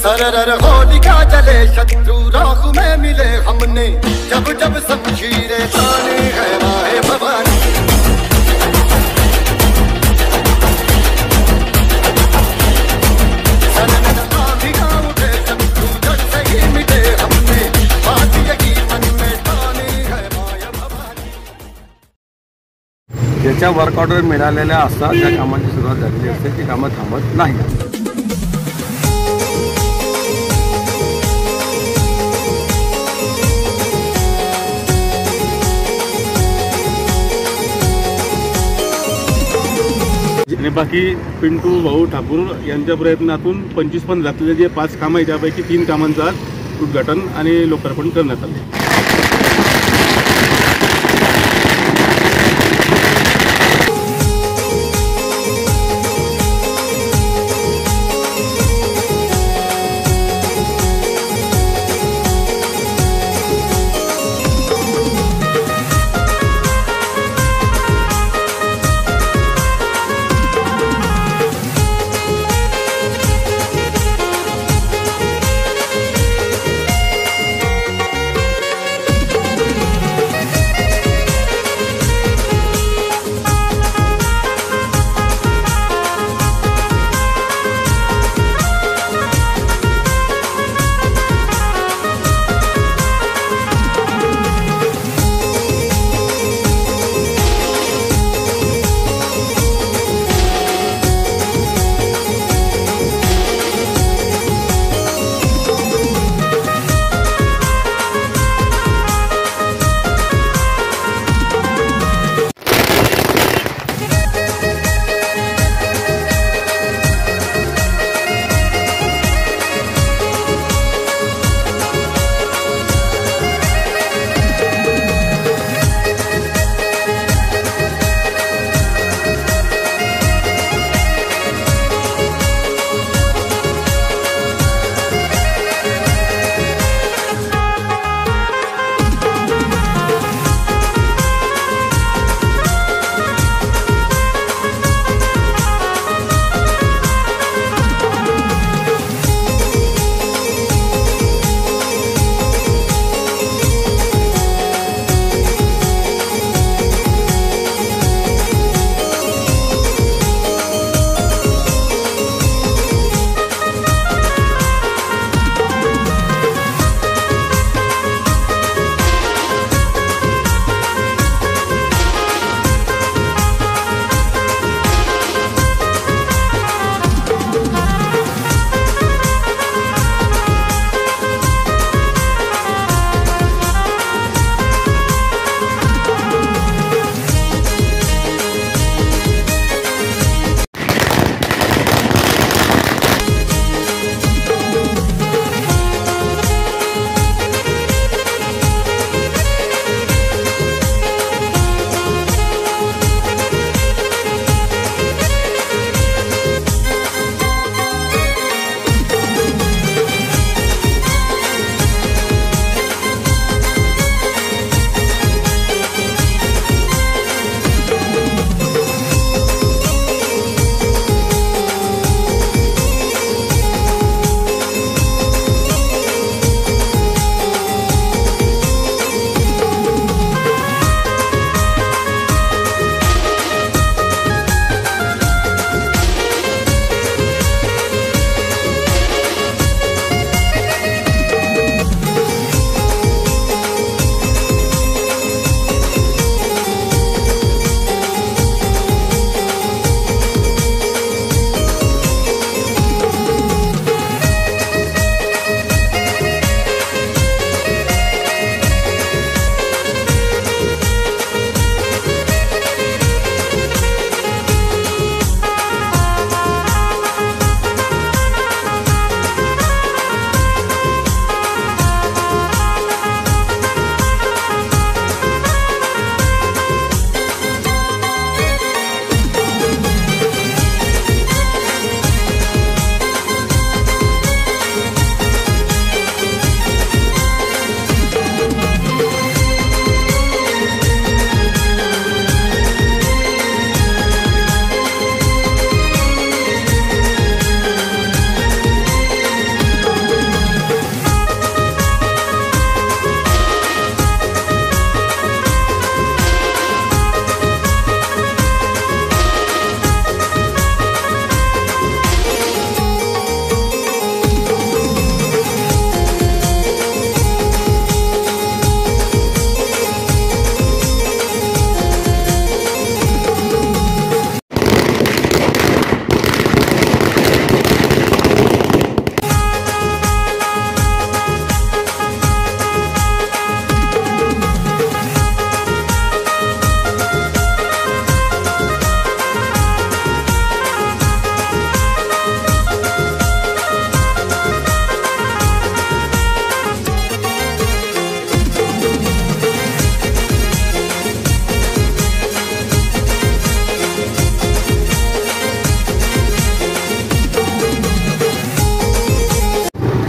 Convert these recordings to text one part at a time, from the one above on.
सरर होलिका जले शत्रु राख में मिले हमने, जब जब शमशीरें ताने है राहे भवानी। ज्याच्या वर्क ऑर्डर मिळालेल्या असतात ज्या कामांची सुरुवात झालेली असते ती कामं थांबत नाही। आणि बाकी पिंटू भाऊ ठाकूर यांच्या प्रयत्नातून 25 पण घातलेले जे 5 कामं आहेत त्यापैकी 3 कामांचं आज उद्घाटन आणि लोकार्पण करण्यात आले।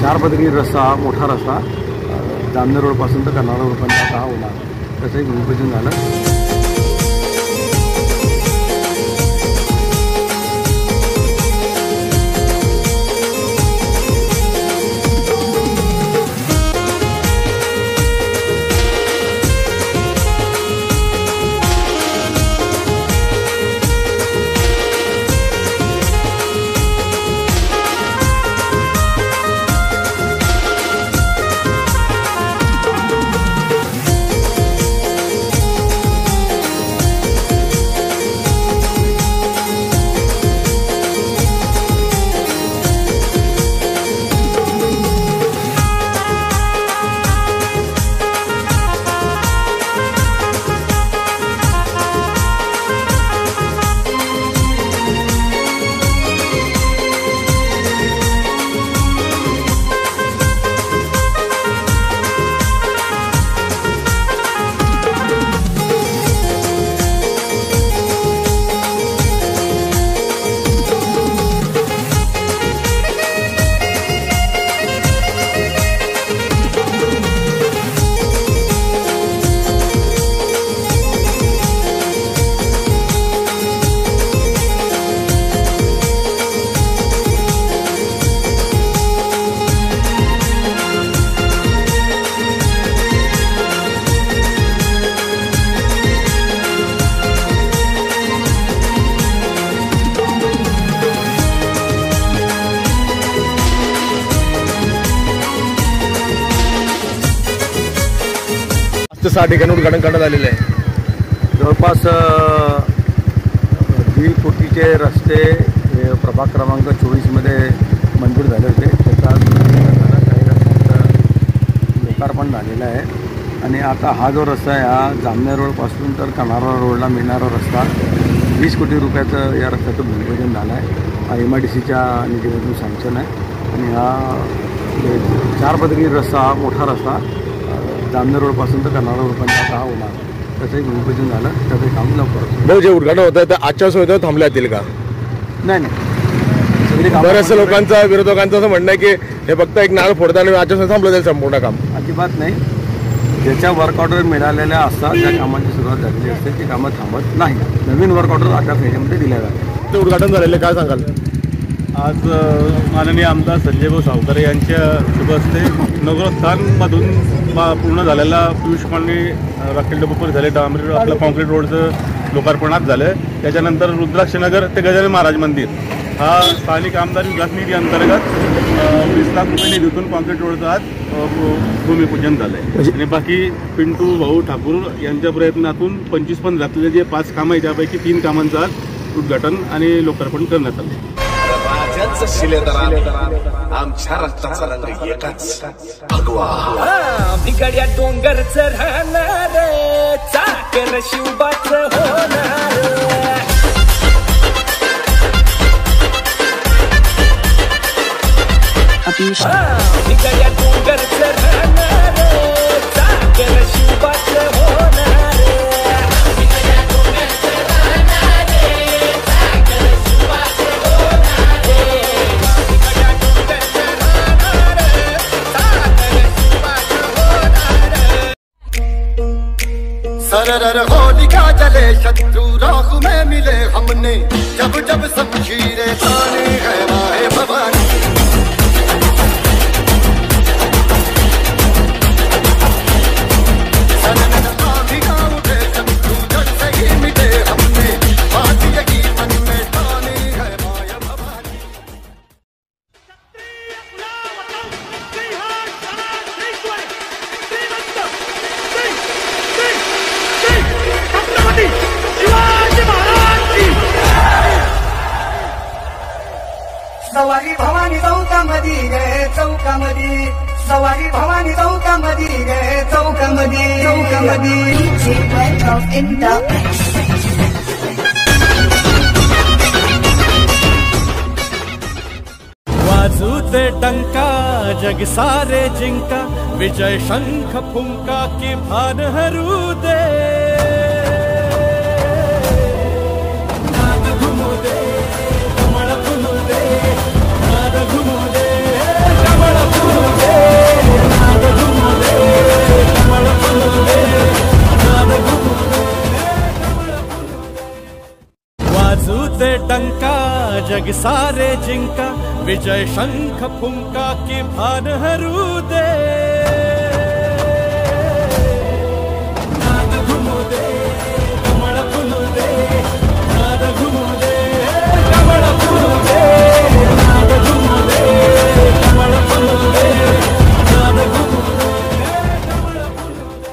4 पदरी रस्ता, मोठा रस्ता जामनेर रोडपासून तर कर्नाळा रोडपर्यंत आता हा होणार, त्याचं एक भूमिपूजन झालं. ते 6 ठिकाणी उद्घाटन करण्यात आलेले आहे. जवळपास 1.5 कोटीचे रस्ते प्रभाग क्रमांक 24मध्ये मंजूर झाले होते. त्याचा काही रस्त्यांचं लोकार्पण झालेलं आहे आणि आता हा जो रस्ता आहे हा जामनेर रोडपासून तर कर्नाळा रोडला मिळणारा रस्ता 20 कोटी रुपयाचं या रस्त्याचं भूमिपूजन झालं आहे. हा MIDCच्या निधीमधून सँक्शन आहे आणि हा 4 पदरी रस्ता, मोठा रस्ता जामनेर रोडपासून तर कर्नाळा रोडपर्यंत आता हा होणार, त्याचं एक भूमिपूजन झालं. त्याचं काम लवकर. भाऊ, जे उद्घाटन होत आहे ते आचारसंहिता थांबल्या येतील का? नाही, बऱ्याचशा लोकांचा, विरोधकांचं असं म्हणणं आहे की हे फक्त एक नारळ फोडता आणि आचारसंहिता थांबलं जाईल संपूर्ण काम. अजिबात नाही. ज्याच्या वर्क ऑर्डर मिळालेल्या असतात, ज्या कामांची सुरुवात झालेली असते ती कामं थांबत नाही. नवीन वर्क ऑर्डर आचारसंहितेमध्ये दिल्या जातात. ते उद्घाटन झालेलं काय सांगाल? आज माननीय आमदार संजय भाऊ सावकारे यांच्या शुभ हस्ते नगरस्थानमधून पूर्ण झालेला पियुष पाणी राखेल डबा पूर्ण झाले, डांबरी आपलं कॉन्क्रीट रोडचं लोकार्पण आज झालं. त्याच्यानंतर रुद्राक्षनगर ते गजानन महाराज मंदिर हा स्थानिक आमदार विकास निधी अंतर्गत 20 लाख रुपये निधीतून कॉन्क्रीट रोडचं आज भूमिपूजन झालं आहे. आणि बाकी पिंटू भाऊ ठाकूर यांच्या प्रयत्नातून 25 घातलेले जे 5 कामं आहे त्यापैकी 3 कामांचं आज उद्घाटन आणि लोकार्पण करण्यात आले. राजांचं शिलेदार आमच्या रक्ताचा रंग एकाच भगवा. बिगड्या डोंगरचं राहणार, चाकर शिवबाचं होणार. बिगड्या डोंगरचं राहणार, चाकर शिवबाचं होणार. सरर होलिका जले शत्रु राह में मिले हमने, जब जब शमशीरें ताने है माहे भवानी. सनन आंधियां उठे शत्रु जड़ से ही मिटे हमने, बात यही मन में ताने है माया भवानी. सवारी भवानी चौकामधी गे चौकामधी, सवारी भवानी चौकामधी गे चौकामधी, चौकामधी. वाजू दे डंका जग सारे जिंका, विजय शंख फुंका की भान हरू दे. कमळ फुलू दे, नाद घुमू दे, कमळ फुलू जग सारे जिंका, विजय शंख फुंका की भान हरू दे। नाद घुमू दे, कमळ फुलू दे, नाद घुमू दे, कमळ फुलू दे, नाद घुमू दे, कमळ फुलू दे, नाद घुमू दे, कमळ फुलू दे।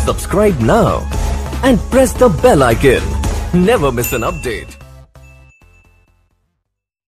Subscribe now and press the bell icon. Never miss an update.